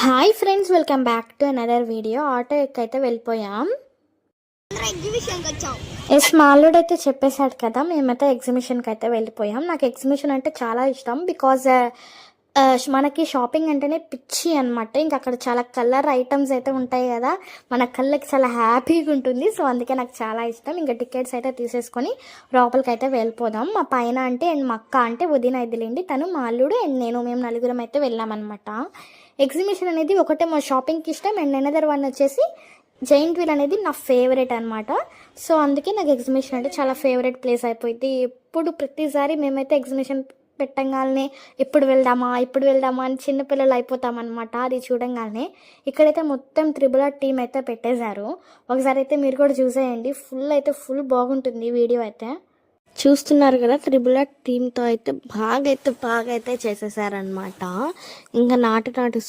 Hi friends, welcome back to another video. Auto ఎక్కైతే వెళ్ళిపోయాం. Yes, మాల్లుడు అయితే చెప్పేశాడు కదా, మేమైతే ఎగ్జిబిషన్కి అయితే వెళ్ళిపోయాం. నాకు ఎగ్జిబిషన్ అంటే చాలా ఇష్టం. బికాజ్ మనకి షాపింగ్ అంటేనే పిచ్చి అనమాట. ఇంకా అక్కడ చాలా కలర్ ఐటమ్స్ అయితే ఉంటాయి కదా, మన కళ్ళకి చాలా హ్యాపీగా ఉంటుంది. సో అందుకే నాకు చాలా ఇష్టం. ఇంకా టికెట్స్ అయితే తీసేసుకొని లోపలికి అయితే వెళ్ళిపోదాం. మా పైన అంటే అండ్ మా అక్క అంటే ఉదయం అయిదిలేండి, తను మాల్లుడు అండ్ నేను, మేము నలుగురం అయితే వెళ్ళామన్నమాట. ఎగ్జిబిషన్ అనేది ఒకటే మా షాపింగ్కి ఇష్టం అండ్ అనదర్ వన్ వచ్చేసి జైంట్ వీల్ అనేది నా ఫేవరెట్ అనమాట. సో అందుకే నాకు ఎగ్జిబిషన్ అంటే చాలా ఫేవరెట్ ప్లేస్ అయిపోయింది. ఎప్పుడు ప్రతిసారి మేమైతే ఎగ్జిబిషన్ పెట్టంగానే ఇప్పుడు వెళ్దామా అని చిన్నపిల్లలు అయిపోతామన్నమాట. అది చూడంగానే ఇక్కడైతే మొత్తం త్రిబుల్ టీం అయితే పెట్టేశారు. ఒకసారి అయితే మీరు కూడా చూసేయండి. ఫుల్ బాగుంటుంది వీడియో అయితే. చూస్తున్నారు కదా, త్రిబుల్ టీంతో అయితే బాగా అయితే చేసేసారనమాట. ఇంకా నాటి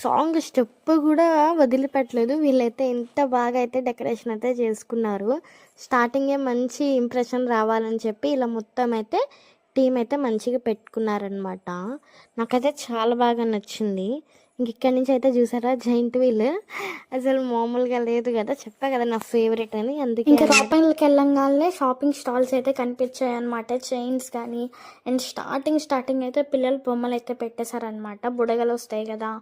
సాంగ్ స్టెప్ కూడా వదిలిపెట్టలేదు. వీళ్ళైతే ఎంత బాగా అయితే డెకరేషన్ అయితే చేసుకున్నారు. స్టార్టింగే మంచి ఇంప్రెషన్ రావాలని చెప్పి ఇలా మొత్తం అయితే టీం అయితే మంచిగా పెట్టుకున్నారనమాట. నాకైతే చాలా బాగా నచ్చింది. ఇంక ఇక్కడి నుంచి అయితే చూసారా జైంట్ వీల్, అసలు మామూలుగా లేదు కదా. చెప్పా కదా నా ఫేవరెట్ అని. అందుకే ఇంకా షాపింగ్కి వెళ్ళంగానే షాపింగ్ స్టాల్స్ అయితే కనిపించాయి అనమాట. చైన్స్ కానీ అండ్ స్టార్టింగ్ అయితే పిల్లల బొమ్మలు అయితే పెట్టేశారనమాట. బుడగలు వస్తాయి కదా,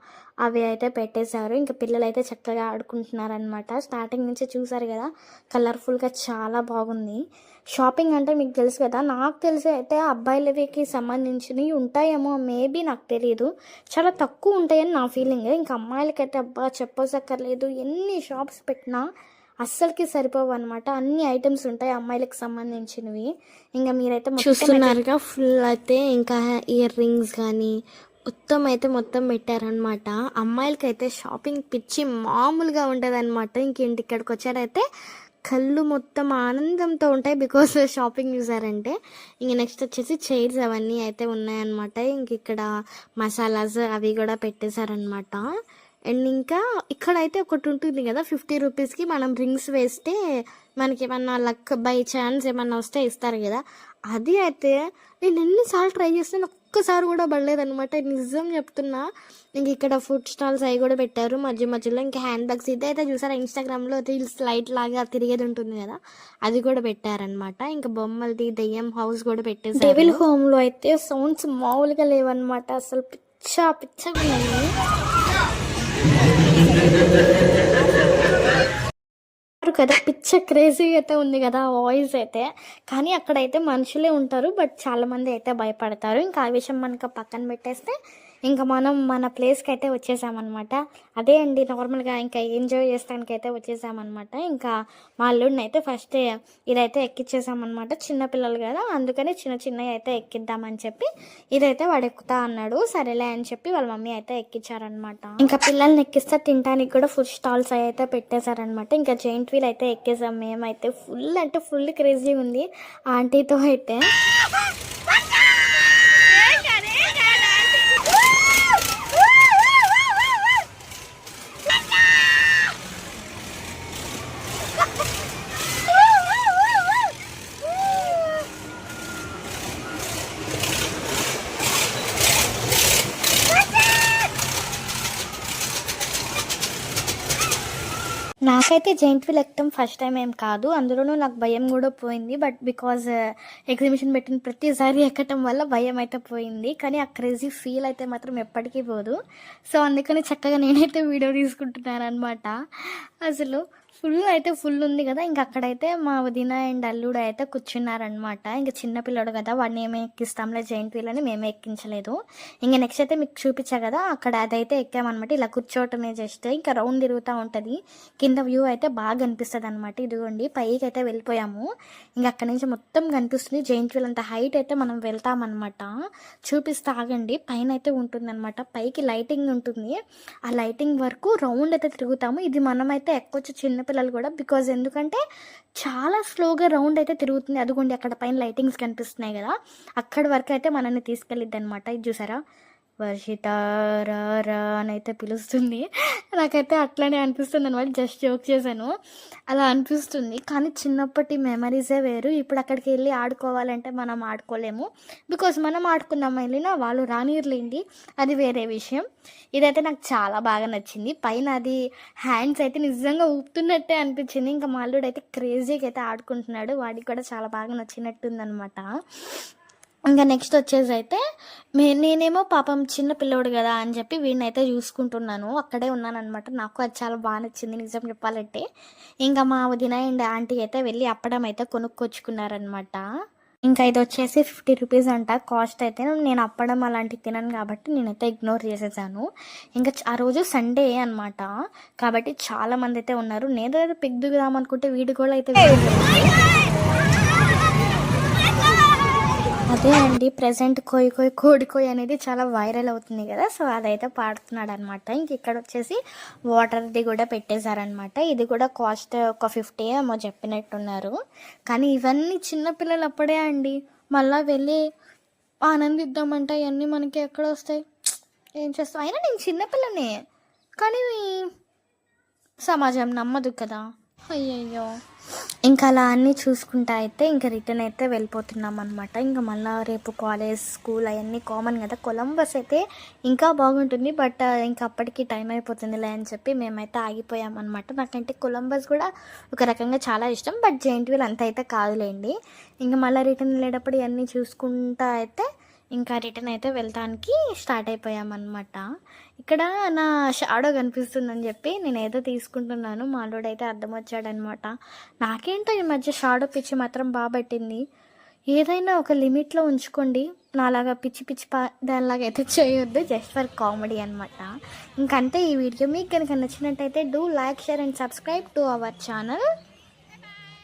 అవి అయితే పెట్టేశారు. ఇంకా పిల్లలు అయితే చక్కగా ఆడుకుంటున్నారనమాట. స్టార్టింగ్ నుంచి చూసారు కదా, కలర్ఫుల్గా చాలా బాగుంది. షాపింగ్ అంటే మీకు తెలుసు కదా, నాకు తెలిసి అయితే అబ్బాయిలకి సంబంధించినవి ఉంటాయేమో, మేబీ నాకు తెలియదు. చాలా తక్కువ ఉంటాయని నా ఫీలింగ్. ఇంకా అమ్మాయిలకైతే అబ్బా చెప్పసక్కర్లేదు, ఎన్ని షాప్స్ పెట్టినా అస్సలకి సరిపోవు అనమాట. అన్ని ఐటమ్స్ ఉంటాయి అమ్మాయిలకు సంబంధించినవి. ఇంకా మీరైతే చూస్తున్నారుగా, ఫుల్ అయితే ఇంకా ఇయర్ రింగ్స్ కానీ మొత్తం పెట్టారనమాట. అమ్మాయిలకైతే షాపింగ్ పిచ్చి మామూలుగా ఉంటుంది అనమాట. ఇక్కడికి వచ్చారైతే కళ్ళు మొత్తం ఆనందంతో ఉంటాయి, బికాస్ షాపింగ్ చూసారంటే. ఇంక నెక్స్ట్ వచ్చేసి చైర్స్ అవన్నీ అయితే ఉన్నాయన్నమాట. ఇక్కడ మసాలాస్ అవి కూడా పెట్టేశారనమాట. అండ్ ఇంకా ఇక్కడైతే ఒకటి ఉంటుంది కదా, 50 రూపీస్కి మనం రింగ్స్ వేస్తే మనకి ఏమన్నా లక్ బై ఛాన్స్ ఏమన్నా వస్తే ఇస్తారు కదా. అది అయితే నేను ఎన్నిసార్లు ట్రై చేస్తే ఒక్కసారి కూడా పడలేదనమాట, నిజం చెప్తున్నా. ఇంక ఇక్కడ ఫుడ్ స్టాల్స్ అవి కూడా పెట్టారు మధ్యలో. ఇంకా హ్యాండ్ బ్యాగ్స్ ఇదైతే చూసారా, ఇన్స్టాగ్రామ్లో రీల్స్ లైట్ లాగా తిరిగేది ఉంటుంది కదా, అది కూడా పెట్టారనమాట. ఇంకా బొమ్మలది దెయ్యం హౌస్ కూడా పెట్టేసారు. డెవిల్ హోమ్లో అయితే సౌండ్స్ మామూలుగా లేవన్నమాట. అసలు పిచ్చగా ఉన్నాయి కదా, పిచ్చ క్రేజీ అయితే ఉంది కదా వాయిస్ అయితే. కానీ అక్కడైతే మనుషులే ఉంటారు, బట్ చాలా మంది అయితే భయపడతారు. ఇంకా ఆ విషయం మనకు పక్కన పెట్టేస్తే ఇంకా మనం మన ప్లేస్కి అయితే వచ్చేసామన్నమాట. అదే అండి నార్మల్గా ఇంకా ఎంజాయ్ చేస్తానికి అయితే వచ్చేసామన్నమాట. ఇంకా మా అల్లుడిని అయితే ఫస్ట్ ఇదైతే ఎక్కిచ్చేసామన్నమాట. చిన్నపిల్లలు కదా, అందుకని చిన్నవి అయితే ఎక్కిద్దామని చెప్పి ఇదైతే వాడు ఎక్కుతా అన్నాడు. సరేలే అని చెప్పి వాళ్ళ మమ్మీ అయితే ఎక్కించారనమాట. ఇంకా పిల్లల్ని ఎక్కిస్తే తినడానికి కూడా ఫుడ్ స్టాల్స్ అయితే పెట్టేశారనమాట. ఇంకా జైంట్ వీల్ అయితే ఎక్కేసాం మేమైతే. ఫుల్ క్రేజీ ఉంది ఆంటీతో అయితే. నాకైతే జైంట్ వీల్ ఎక్కడం ఫస్ట్ టైం ఏం కాదు, అందులోనూ నాకు భయం కూడా పోయింది. బట్ బికాజ్ ఎగ్జిబిషన్ పెట్టిన ప్రతిసారి ఎక్కడం వల్ల భయం అయితే పోయింది. కానీ ఆ క్రేజీ ఫీల్ అయితే మాత్రం ఎప్పటికీ పోదు. సో అందుకని చక్కగా నేనైతే వీడియో తీసుకుంటున్నాను అనమాట. అసలు ఫుల్ ఉంది కదా. ఇంకా అక్కడైతే మా వదిన అండ్ అల్లుడు అయితే కూర్చున్నారనమాట. ఇంకా చిన్నపిల్లడు కదా, వాడిని ఏమే ఎక్కిస్తాంలే జైంట్ వీల్ అని మేమే ఎక్కించలేదు. ఇంకా నెక్స్ట్ అయితే మీకు చూపించా కదా, అక్కడ అదైతే ఎక్కామన్నమాట. ఇలా కూర్చోవటమే జస్ట్, ఇంకా రౌండ్ తిరుగుతూ ఉంటుంది. కింద వ్యూ అయితే బాగా కనిపిస్తుంది అనమాట. ఇదిగోండి పైకి అయితే వెళ్ళిపోయాము. ఇంకా అక్కడ నుంచి మొత్తం కనిపిస్తుంది జైంట్ వీల్. అంత హైట్ అయితే మనం వెళ్తామన్నమాట. చూపిస్తా ఆగండి. పైన అయితే ఉంటుందన్నమాట, పైకి లైటింగ్ ఉంటుంది. ఆ లైటింగ్ వరకు రౌండ్ అయితే తిరుగుతాము. ఇది మనమైతే ఎక్కొచ్చు చిన్నపిల్లలు కూడా, బికాజ్ ఎందుకంటే చాలా స్లోగా రౌండ్ అయితే తిరుగుతుంది. అదిగోండి అక్కడ పైన లైటింగ్స్ కనిపిస్తున్నాయి కదా, అక్కడి వరకు అయితే మనల్ని తీసుకెళ్ళిద్ది అనమాట. ఇది చూసారా, వర్షిత రా రా అని అయితే పిలుస్తుంది. నాకైతే అట్లనే అనిపిస్తుంది అనమాట. జస్ట్ జోక్ చేశాను. అలా అనిపిస్తుంది. కానీ చిన్నప్పటి మెమరీసే వేరు. ఇప్పుడు అక్కడికి వెళ్ళి ఆడుకోవాలంటే మనం ఆడుకోలేము. బికాజ్ మనం ఆడుకుందాం వెళ్ళినా వాళ్ళు రానియర్లేండి, అది వేరే విషయం. ఇదైతే నాకు చాలా బాగా నచ్చింది. పైన అది హ్యాండ్స్ అయితే నిజంగా ఊపుతున్నట్టే అనిపించింది. ఇంకా మా అల్లుడు అయితే క్రేజీగా అయితే ఆడుకుంటున్నాడు. వాడికి కూడా చాలా బాగా నచ్చినట్టుందనమాట. ఇంకా నెక్స్ట్ వచ్చేసి అయితే నేనేమో పాపం చిన్న పిల్లోడు కదా అని చెప్పి వీడినైతే చూసుకుంటున్నాను. అక్కడే ఉన్నానమాట. నాకు అది చాలా బాగా నచ్చింది నిజం చెప్పాలంటే. ఇంకా మా వదిన అండ్ ఆంటీ అయితే వెళ్ళి అప్పడం అయితే కొనుక్కొచ్చుకున్నారనమాట. ఇంకా ఇది వచ్చేసి 50 రూపీస్ అంట కాస్ట్. అయితే నేను అప్పడం అలాంటివి తినను కాబట్టి నేనైతే ఇగ్నోర్ చేసేసాను. ఇంకా ఆ రోజు సండే అనమాట, కాబట్టి చాలామంది అయితే ఉన్నారు. నేనేదో పిక్ దిగుదాం అనుకుంటే వీడు కూడా అయితే అదే అండి ప్రెజెంట్ కోయి కోయి కోడి కోయి అనేది చాలా వైరల్ అవుతుంది కదా, సో అదైతే పాడుతున్నాడు అనమాట. ఇంక ఇక్కడ వచ్చేసి వాటర్ది కూడా పెట్టేశారనమాట. ఇది కూడా కాస్ట్ ఒక 50 ఏమో చెప్పినట్టున్నారు. కానీ ఇవన్నీ చిన్నపిల్లలు అప్పుడే అండి. మళ్ళీ వెళ్ళి ఆనందిద్దామంటే అవన్నీ మనకి ఎక్కడ వస్తాయి, ఏం చేస్తాం. అయినా నేను చిన్నపిల్లనే, కానీ సమాజం నమ్మదు కదా. అయ్యయ్యో. ఇంకా అలా అన్నీ చూసుకుంటా అయితే ఇంకా రిటర్న్ అయితే వెళ్ళిపోతున్నాం అనమాట. ఇంకా మళ్ళీ రేపు కాలేజ్ స్కూల్ అవన్నీ కామన్ కదా. కొలంబస్ అయితే ఇంకా బాగుంటుంది, బట్ ఇంకా అప్పటికి టైం అయిపోతుందిలే అని చెప్పి మేమైతే ఆగిపోయామన్నమాట. నాకంటే కొలంబస్ కూడా ఒక రకంగా చాలా ఇష్టం, బట్ జెయింట్ వీల్ అంత అయితే కాదులేండి. ఇంకా మళ్ళీ రిటర్న్ వెళ్ళేటప్పుడు ఇవన్నీ చూసుకుంటా అయితే ఇంకా రిటర్న్ అయితే వెళ్తానికి స్టార్ట్ అయిపోయామన్నమాట. ఇక్కడ నా షాడో కనిపిస్తుందని చెప్పి నేను ఏదో తీసుకుంటున్నాను. మాలోడు అయితే అర్థం వచ్చాడనమాట. నాకేంటో ఈ మధ్య షాడో పిచ్చి మాత్రం బాగా పట్టింది. ఏదైనా ఒక లిమిట్లో ఉంచుకోండి, నాలాగా పిచ్చి పిచ్చి దానిలాగా అయితే చేయొద్దు. జస్ట్ ఫర్ కామెడీ అనమాట. ఇంకంతే ఈ వీడియో. మీకు కనుక నచ్చినట్టయితే do like, share and subscribe to our channel.